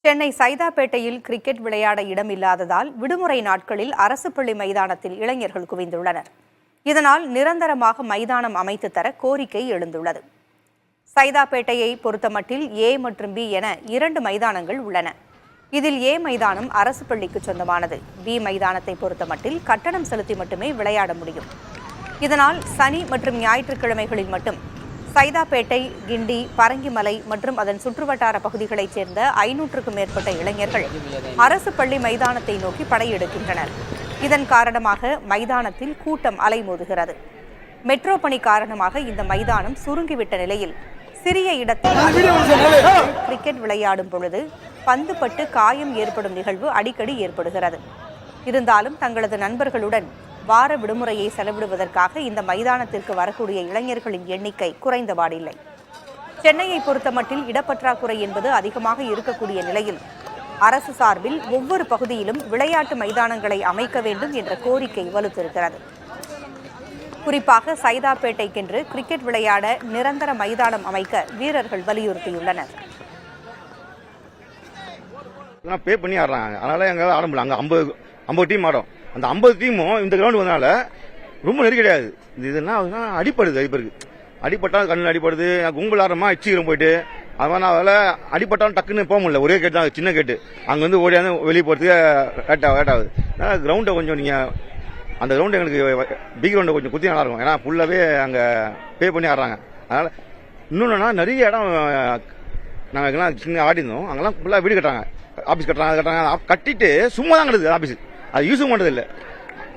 Chennai சைதாப்பேட்டையில் cricket விளையாட இடமில்லாததால் விடுமுறை நாட்களில் அரசு பள்ளி மைதானத்தில் இளைஞர்கள் குவிந்துள்ளனர். இதனால் நிரந்தரமாக மைதானம் அமைத்து தர கோரிக்கை எழுந்துள்ளது. சைதாப்பேட்டையை பொறுத்தமட்டில் ஏ மற்றும் பி என 2 மைதானங்கள் உள்ளன. இதில் ஏ மைதானம் அரசு பள்ளிக்கு சொந்தமானது. பி மைதானத்தை பொறுத்தமட்டில் கட்டணம் செலுத்தி மட்டுமே விளையாட முடியும். இதனால் சனி மற்றும் ஞாயிற்றுக்கிழமைகளில் மட்டும் சைதாப்பேட்டை, கிண்டி, பரங்கிமலை மற்றும் அதன் சுற்றுவட்டார பகுதிகளைச் சேர்ந்த 500க்கும் மேற்பட்ட இளைஞர்கள் அரசு பள்ளி மைதானத்தை நோக்கி படையெடுக்கின்றனர். இதன் காரணமாக மைதானத்தில் கூட்டம் அலைமோதுகிறது. மெட்ரோ பணி காரணமாக இந்த மைதானம் சுருங்கிவிட்ட நிலையில் சிறிய இடத்தில் கிரிக்கெட் விளையாடும் பொழுது பந்து பட்டு காயம் ஏற்படும் நிகழ்வு அடிக்கடி ஏற்படுகிறது. இருந்தாலும் தங்களது நண்பர்களுடன் வார விடுமுறையை செலவிடுவதற்காக இந்த மைதானத்திற்கு வரக்கூடிய இளைஞர்களின் எண்ணிக்கை குறைந்தபாடில்லை. சென்னையை பொறுத்தமட்டில் இடப்பற்றாக்குறை என்பது அதிகமாக இருக்கக்கூடிய நிலையில் அரசு சார்பில் ஒவ்வொரு பகுதியிலும் விளையாட்டு மைதானங்களை அமைக்க வேண்டும் என்ற கோரிக்கை வலுத்திருக்கிறது. குறிப்பாக சைதாப்பேட்டைக்கென்று கிரிக்கெட் விளையாட நிரந்தர மைதானம் அமைக்க வீரர்கள் வலியுறுத்தியுள்ளனர். பே பண்ணி ஆடுறாங்க, அதனால எங்களால் ஆட முடியல. அங்கே 50 டீம் ஆடும். அந்த 50 டீமும் இந்த கிரவுண்ட் வந்தனால ரொம்ப நெருக்கடியாது. இதுனா அடிப்பட்டாலும் கண்ணில் அடிப்படுது. கும்பல் ஆடுறமா இச்சிக்கிறோம் போயிட்டு அதனால அடிப்பட்டாலும் டக்குன்னு போக முடியல. ஒரே கேட்டு தான், சின்ன கேட்டு. அங்கே வந்து ஓடியாந்து வெளியே போகிறதுக்கு லேட் ஆகுது. அதனால் கிரவுண்டை கொஞ்சம் நீங்கள் அந்த கிரவுண்டு எங்களுக்கு பி கிரவுண்டை கொஞ்சம் குத்தி நல்லா இருக்கும். ஏன்னா ஃபுல்லாகவே அங்கே பே பண்ணி ஆடுறாங்க. அதனால் இன்னொன்னா நிறைய இடம் நாங்கள் எங்கெல்லாம் சின்ன ஆடிருந்தோம். அங்கெல்லாம் ஃபுல்லாக வீடு கட்டுறாங்க, ஆஃபீஸ் கட்டுறாங்க. கட்டிட்டு சும்மா தான் கிடக்குது ஆஃபீஸு. அது யூஸும் பண்ணுறது இல்லை.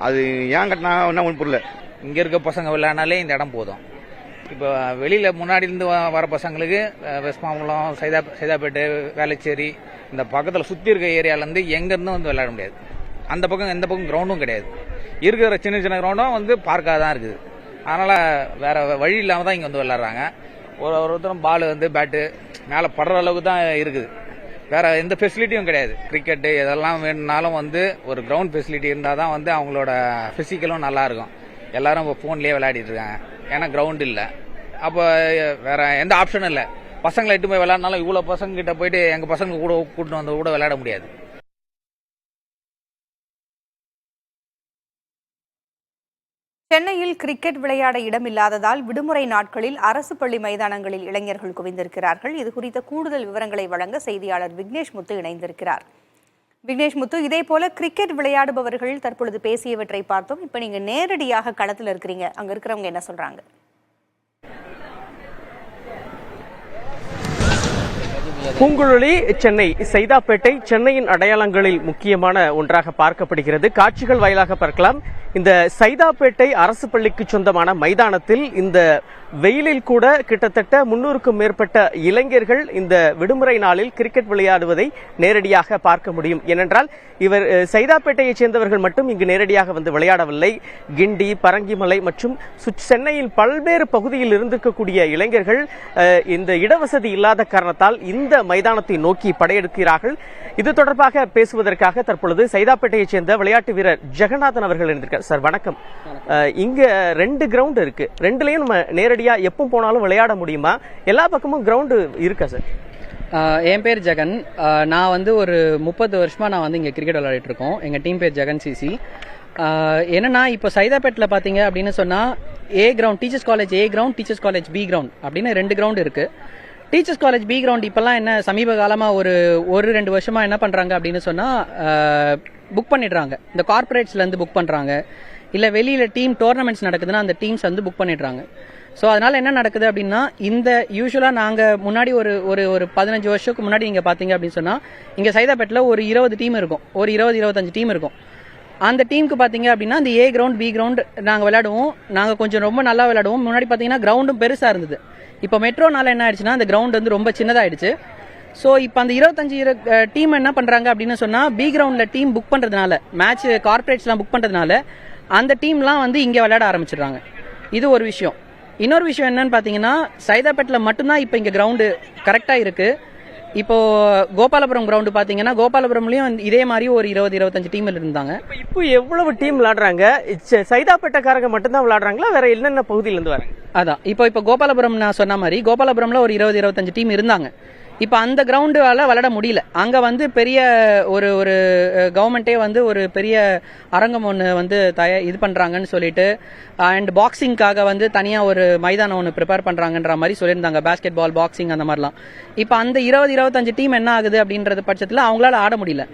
அது ஏன் கட்டினா ஒன்றும் ஒன்று புரியல. இங்கே இருக்க பசங்க விளையாடினாலே இந்த இடம் போதும். இப்போ வெளியில் முன்னாடி இருந்து வர பசங்களுக்கு வெஸ்ட்மாம்பலம், சைதாப்பேட்டை, வேளச்சேரி இந்த பக்கத்தில் சுற்றி இருக்க ஏரியாவிலேருந்து எங்கேருந்தும் வந்து விளையாட முடியாது. அந்த பக்கம் எந்த பக்கம் கிரவுண்டும் கிடையாது. இருக்கிற சின்ன சின்ன கிரவுண்டும் வந்து பார்க்காக தான் இருக்குது. அதனால் வேற வழி இல்லாமல் தான் இங்கே வந்து விளையாடுறாங்க. ஒருத்தரும் பால் வந்து பேட்டு மேலே படுற அளவுக்கு தான் இருக்குது. வேற எந்த ஃபெசிலிட்டியும் கிடையாது. கிரிக்கெட்டு இதெல்லாம் வேணும்னாலும் வந்து ஒரு கிரவுண்ட் ஃபெசிலிட்டி இருந்தால் தான் வந்து அவங்களோட ஃபிசிக்கலும் நல்லா இருக்கும். எல்லாரும் இப்போ ஃபோன்லேயே விளையாடிட்டு இருக்காங்க, ஏன்னா கிரவுண்ட் இல்லை. அப்போ வேற எந்த ஆப்ஷனும் இல்லை. பசங்களை எட்டு போய் விளையாடினாலும் இவ்வளோ பசங்க கிட்ட போயிட்டு எங்கள் பசங்க கூட கூட்டிட்டு வந்து கூட விளையாட முடியாது. சென்னையில் கிரிக்கெட் விளையாட இடமில்லாததால் விடுமுறை நாட்களில் அரசு பள்ளி மைதானங்களில் இளைஞர்கள் குவிந்திருக்கிறார்கள். இது குறித்த கூடுதல் விவரங்களை வழங்க செய்தியாளர் விக்னேஷ் முத்து இணைந்திருக்கிறார். விக்னேஷ் முத்து, இதே போல கிரிக்கெட் விளையாடுபவர்கள் தற்பொழுது பேசியவற்றை பார்த்தோம். இப்ப நீங்க நேரடியாக களத்தில் இருக்கிறீங்க, அங்க இருக்கிறவங்க என்ன சொல்றாங்க? பூங்குழலி, சென்னை சைதாப்பேட்டை சென்னையின் அடையாளங்களில் முக்கியமான ஒன்றாக பார்க்கப்படுகிறது. காட்சிகள் வாயிலாக பார்க்கலாம். இந்த சைதாப்பேட்டை அரசு பள்ளிக்கு சொந்தமான மைதானத்தில் இந்த வெயிலில் கூட கிட்டத்தட்ட 300க்கும் மேற்பட்ட இளைஞர்கள் இந்த விடுமுறை நாளில் கிரிக்கெட் விளையாடுவதை நேரடியாக பார்க்க முடியும். ஏனென்றால் இவர் சைதாப்பேட்டையைச் சேர்ந்தவர்கள் மட்டும் இங்கு நேரடியாக வந்து விளையாடவில்லை. கிண்டி, பரங்கிமலை மற்றும் சென்னையில் பல்வேறு பகுதியில் இருந்திருக்கக்கூடிய இளைஞர்கள் இந்த இடவசதி இல்லாத காரணத்தால் இந்த மைதானத்தை நோக்கி படையெடுக்கிறார்கள். இது தொடர்பாக பேசுவதற்காக தற்பொழுது சைதாப்பேட்டையைச் சேர்ந்த விளையாட்டு வீரர் ஜெகநாதன் அவர்கள் இருந்திருக்கார். சார் வணக்கம். இங்க 2 கிரவுண்ட் இருக்கு. 2லயும் நம்ம நேரடியா எப்போ போனாலும் விளையாட முடியுமா? எல்லா பக்கமும் கிரவுண்ட் இருக்கா சார்? என் பேர் ஜெகன். நான் வந்து ஒரு 30 வருஷமா நான் வந்து இங்க கிரிக்கெட் விளையாடிட்டு இருக்கோம். எங்க டீம் பேர் ஜெகன் சிசி. என்னன்னா இப்போ சைதாப்பேட்டில் பார்த்தீங்க அப்படின்னு சொன்னா A ground, teachers college A ground, teachers college B ground அப்படின்னு 2 கிரவுண்ட் இருக்கு. டீச்சர்ஸ் காலேஜ் பி கிரவுண்ட் இப்பெல்லாம் என்ன சமீப காலமா ஒரு 2 வருஷமா என்ன பண்றாங்க அப்படின்னு சொன்னா புக் பண்ணிடுறாங்க. இந்த கார்பரேட்ஸ்ல இருந்து புக் பண்றாங்க, இல்ல வெளியில டீம் டோர்னமெண்ட்ஸ் நடக்குதுன்னா அந்த டீம்ஸ் வந்து புக் பண்ணிடுறாங்க. ஸோ அதனால என்ன நடக்குது அப்படின்னா, இந்த யூஸ்வலா நாங்க முன்னாடி ஒரு 15 வருஷத்துக்கு முன்னாடி நீங்க பாத்தீங்க அப்படின்னு சொன்னா இங்க சைதாப்பேட்டில் ஒரு 20 டீம் இருக்கும், ஒரு 20-25 டீம் இருக்கும். அந்த டீமுக்கு பாத்தீங்க அப்படின்னா இந்த ஏ கிரவுண்ட் பி கிரவுண்ட் நாங்க விளையாடுவோம். நாங்க கொஞ்சம் ரொம்ப நல்லா விளையாடுவோம். முன்னாடி பாத்தீங்கன்னா கிரவுண்டும் பெருசா இருந்தது. இப்போ மெட்ரோனால என்ன ஆயிடுச்சுன்னா அந்த கிரவுண்ட் வந்து ரொம்ப சின்னதாயிடுச்சு. ஸோ இப்போ அந்த 25 டீம் என்ன பண்றாங்க அப்படின்னு சொன்னா பி கிரவுண்ட்ல டீம் புக் பண்றதுனால, மேட்ச் கார்பரேட்ஸ்லாம் புக் பண்றதுனால அந்த டீம்லாம் வந்து இங்க விளையாட ஆரம்பிச்சிடுறாங்க. இது ஒரு விஷயம். இன்னொரு விஷயம் என்னன்னு பாத்தீங்கன்னா சைதாப்பேட்டில் மட்டும்தான் இப்போ இங்க கிரவுண்டு கரெக்டா இருக்கு. இப்போ கோபாலபுரம் கிரவுண்ட் பாத்தீங்கன்னா கோபாலபுரம்லயும் இதே மாதிரி ஒரு 20-25 டீம் இருந்தாங்க. இப்போ எவ்வளவு டீம் விளையாடுறாங்க? சைதாப்பேட்டைக்காரங்க மட்டும்தான் விளையாடுறாங்களா, வேற என்னென்ன பகுதியில இருந்து வராங்க? அதான் இப்போ கோபாலபுரம் நான் சொன்ன மாதிரி கோபாலபுரம்ல ஒரு 20-25 டீம் இருந்தாங்க. இப்போ அந்த கிரவுண்டால விளையாட முடியல. அங்க வந்து பெரிய ஒரு ஒரு கவர்மெண்டே வந்து ஒரு பெரிய அரங்கம் ஒன்று வந்து இது பண்றாங்கன்னு சொல்லிட்டு, அண்ட் பாக்ஸிங்காக வந்து தனியா ஒரு மைதானம் ஒன்று ப்ரிப்பேர் பண்றாங்கன்ற மாதிரி சொல்லியிருந்தாங்க, பேஸ்கெட் பால், பாக்ஸிங் அந்த மாதிரிலாம். இப்போ அந்த 20-25 டீம் என்ன ஆகுது அப்படின்றது பட்சத்தில் அவங்களால ஆட முடியல,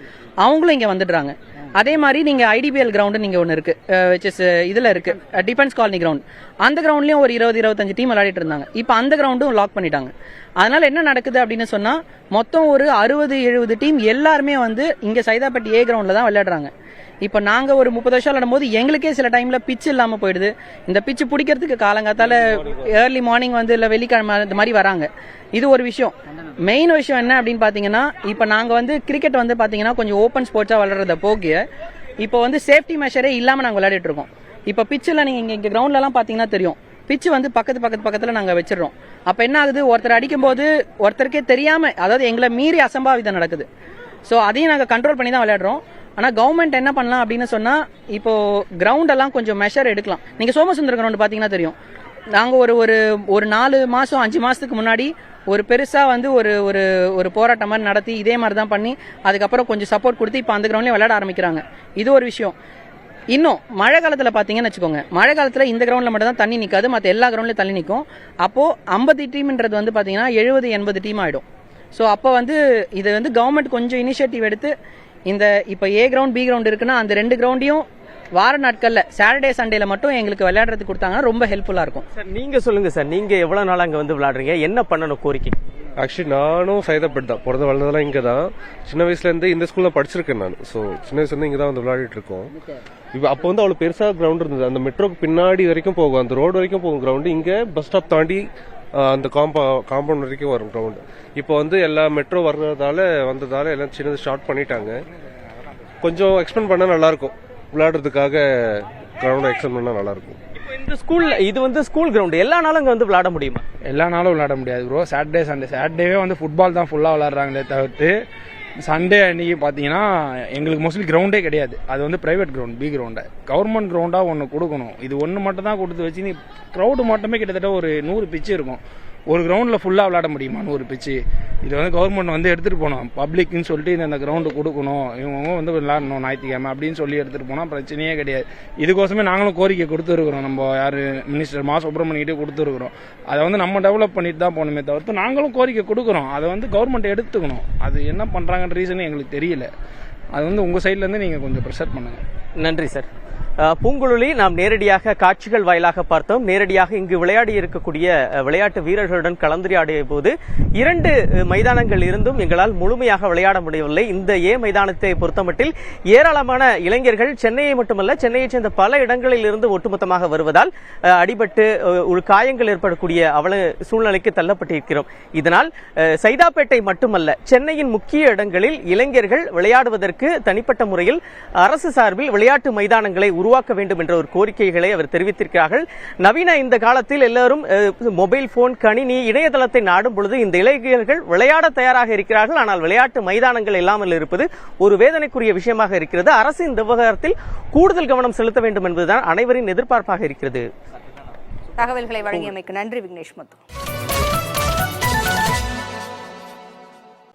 அவங்களும் இங்க வந்துடுறாங்க. அதே மாதிரி நீங்க ஐடிபிஎல் கிரவுண்டு நீங்க ஒன்று இருக்கு, which is இதுல இருக்கு, டிஃபென்ஸ் காலனி கிரவுண்ட். அந்த கிரவுண்ட்லயும் ஒரு 20-25 டீம் விளையாடிட்டு இருந்தாங்க. இப்போ அந்த கிரவுண்டும் லாக் பண்ணிட்டாங்க. அதனால என்ன நடக்குது அப்படின்னு சொன்னா, மொத்தம் ஒரு 60-70 டீம் எல்லாருமே வந்து இங்க சைதாப்பேட்டை ஏ கிரவுண்ட்ல தான் விளையாடுறாங்க. இப்ப நாங்க ஒரு 30 வருஷம் விளையாடும் போது எங்களுக்கே சில டைம்ல பிச்சு இல்லாம போயிடுது. இந்த பிச்சு பிடிக்கிறதுக்கு காலங்காத்தால ஏர்லி மார்னிங் வந்து இல்ல வெள்ளிக்கிழமை இந்த மாதிரி வராங்க. இது ஒரு விஷயம். மெயின் விஷயம் என்ன அப்படின்னு பாத்தீங்கன்னா, இப்ப நாங்க வந்து கிரிக்கெட் வந்து பாத்தீங்கன்னா கொஞ்சம் ஓப்பன் ஸ்போர்ட்ஸா விளையாடுறத போகிய இப்போ வந்து சேஃப்டி மெஷரே இல்லாம நாங்க விளையாடிட்டு இருக்கோம். இப்ப பிச்சில் நீங்க இங்க கிரவுண்ட்ல எல்லாம் பாத்தீங்கன்னா தெரியும், பிச்சு வந்து பக்கத்துல நாங்க வச்சிடறோம். அப்ப என்ன ஆகுது, ஒருத்தர் அடிக்கும் போது ஒருத்தருக்கே தெரியாம, அதாவது எங்களை மீறி அசம்பாவிதம் நடக்குது. சோ அதையும் நாங்க கண்ட்ரோல் பண்ணி தான் விளையாடுறோம். ஆனா கவர்மெண்ட் என்ன பண்ணலாம் அப்படின்னு சொன்னா, இப்போ கிரவுண்ட் எல்லாம் கொஞ்சம் மெஷர் எடுக்கலாம். நீங்க சோமசுந்தர கிரவுண்ட் பாத்தீங்கன்னா தெரியும், நாங்க ஒரு ஒரு 4 மாசம் 5 மாசத்துக்கு முன்னாடி ஒரு பெருசா வந்து ஒரு ஒரு ஒரு போராட்டம் மாதிரி நடத்தி இதே மாதிரி தான் பண்ணி அதுக்கப்புறம் கொஞ்சம் சப்போர்ட் கொடுத்து இப்போ அந்த கிரவுண்ட்லயே விளையாட ஆரம்பிக்கிறாங்க. இது ஒரு விஷயம். இன்னும் மழை காலத்துல பாத்தீங்கன்னு வச்சுக்கோங்க, மழை காலத்துல இந்த கிரவுண்ட்ல மட்டும் தான் தண்ணி நிக்காது, மற்ற எல்லா கிரவுண்ட்லயும் தண்ணி நிக்கும். அப்போ 50 டீம்ன்றது வந்து பாத்தீங்கன்னா 70-80 டீம் ஆயிடும். சோ அப்ப வந்து இது வந்து கவர்மெண்ட் கொஞ்சம் இனிஷியேட்டிவ் எடுத்து, இந்த இப்ப ஏ கிரவுண்ட் பி கிரவுண்ட் இருக்குன்னா அந்த 2 கிரவுண்டையும் வார நாட்கள்ல சாட்டர்டே சண்டேல மட்டும் எங்களுக்கு விளையாடுறதுக்கு கொடுத்தாங்கன்னா ரொம்ப ஹெல்ப்ஃபுல்லா இருக்கும். சார் நீங்க சொல்லுங்க சார், நீங்க எவ்வளவு நாள் அங்க வந்து விளையாடுறீங்க, என்ன பண்ணணும் கோரிக்கை? ஆக்சுவலி நானும் சைதாப்பேட் தான், பிறந்த வளர்ந்ததெல்லாம் இங்கே தான். சின்ன வயசுலேருந்து இந்த ஸ்கூலில் படிச்சிருக்கேன் நான். ஸோ சின்ன வயசுலேருந்து இங்கே தான் வந்து விளையாடிட்டு இருக்கோம். இப்போ அப்போ வந்து அவ்வளோ பெருசாக கிரவுண்ட் இருந்தது, அந்த மெட்ரோக்கு பின்னாடி வரைக்கும் போகும், அந்த ரோடு வரைக்கும் போகும் கிரவுண்டு. இங்கே பஸ் ஸ்டாப் தாண்டி அந்த காம்பவுண்ட் வரைக்கும் வரும் கிரவுண்டு. இப்போ வந்து எல்லா மெட்ரோ வந்ததால எல்லாம் சின்னது ஸ்டார்ட் பண்ணிட்டாங்க. கொஞ்சம் எக்ஸ்பெண்ட் பண்ணால் நல்லாயிருக்கும், விளையாடுறதுக்காக கிரவுண்ட் எக்ஸ்டெண்ட் பண்ணால் நல்லாயிருக்கும். இந்த ஸ்கூல்ல இது வந்து ஸ்கூல் கிரவுண்ட், எல்லா நாளும் அங்க வந்து விளையாட முடியுமா? எல்லா நாளும் விளையாட முடியாது ப்ரோ. சாட்டர்டேவே வந்து ஃபுட்பால் தான் ஃபுல்லாக விளையாடுறாங்களே தவிர்த்து, சண்டே அன்னைக்கு பார்த்தீங்கன்னா எங்களுக்கு மோஸ்ட்லி கிரவுண்டே கிடையாது. அது வந்து பிரைவேட் கிரவுண்ட், பி கிரவுண்டை கவர்மெண்ட் கிரவுண்டாக ஒன்று கொடுக்கணும். இது ஒன்று மட்டும் தான் கொடுத்து வச்சு, நீ க்ரௌடு மட்டுமே கிட்டத்தட்ட ஒரு 100 பிச்சு இருக்கும். ஒரு கிரவுண்டில் ஃபுல்லாக விளையாட முடியுமா 100 பிச்சு? இது வந்து கவர்மெண்ட் வந்து எடுத்துகிட்டு போகணும், பப்ளிக்னு சொல்லிட்டு இந்த கிரவுண்டு கொடுக்கணும், இவங்க வந்து விளையாடணும் ஞாயிற்றுக்கிழமை அப்படின்னு சொல்லி எடுத்துகிட்டு போனால் பிரச்சனையே கிடையாது. இதுக்கோசமே நாங்களும் கோரிக்கை கொடுத்துருக்குறோம், நம்ம யார் மினிஸ்டர் மா சுப்பிரமணியிட்டே கொடுத்துருக்குறோம். அதை வந்து நம்ம டெவலப் பண்ணிட்டு தான் போகணுமே தவிர்த்து நாங்களும் கோரிக்கை கொடுக்குறோம், அதை வந்து கவர்மெண்ட் எடுத்துக்கணும். அது என்ன பண்ணுறாங்கன்ற ரீசன் எங்களுக்கு தெரியல. அது வந்து உங்கள் சைட்லேருந்து நீங்கள் கொஞ்சம் ப்ரெஷர் பண்ணுங்கள். நன்றி சார். பூங்குழலி, நாம் நேரடியாக காட்சிகள் வாயிலாக பார்த்தோம். நேரடியாக இங்கு விளையாடி இருக்கக்கூடிய விளையாட்டு வீரர்களுடன் கலந்துரையாடிய போது 2 மைதானங்கள் இருந்தும் எங்களால் முழுமையாக விளையாட முடியவில்லை. இந்த ஏ மைதானத்தை பொறுத்தமட்டில் ஏராளமான இளைஞர்கள் சென்னையை மட்டுமல்ல, சென்னையைச் சேர்ந்த பல இடங்களில் இருந்து ஒட்டுமொத்தமாக வருவதால் அடிபட்டு ஒரு காயங்கள் ஏற்படக்கூடிய சூழ்நிலைக்கு தள்ளப்பட்டிருக்கிறோம். இதனால் சைதாப்பேட்டை மட்டுமல்ல, சென்னையின் முக்கிய இடங்களில் இளைஞர்கள் விளையாடுவதற்கு தனிப்பட்ட முறையில் அரசு சார்பில் விளையாட்டு மைதானங்களை உருவாக்க வேண்டும் என்ற ஒரு கோரிக்கைகளை அவர் தெரிவித்திருக்கிறார்கள். நவீன இந்த காலத்தில் எல்லாரும் மொபைல் போன், கணினி, இணையதளத்தை நாடும் பொழுது இந்த இளைஞர்கள் விளையாட தயாராக இருக்கிறார்கள். ஆனால் விளையாட்டு மைதானங்கள் இல்லாமல் இருப்பது ஒரு வேதனைக்குரிய விஷயமாக இருக்கிறது. அரசு இந்த விவகாரத்தில் கூடுதல் கவனம் செலுத்த வேண்டும் என்பதுதான் அனைவரின் எதிர்பார்ப்பாக இருக்கிறது. தகவல்களை வழங்கியமைக்கு நன்றி விக்னேஷ் முத்து.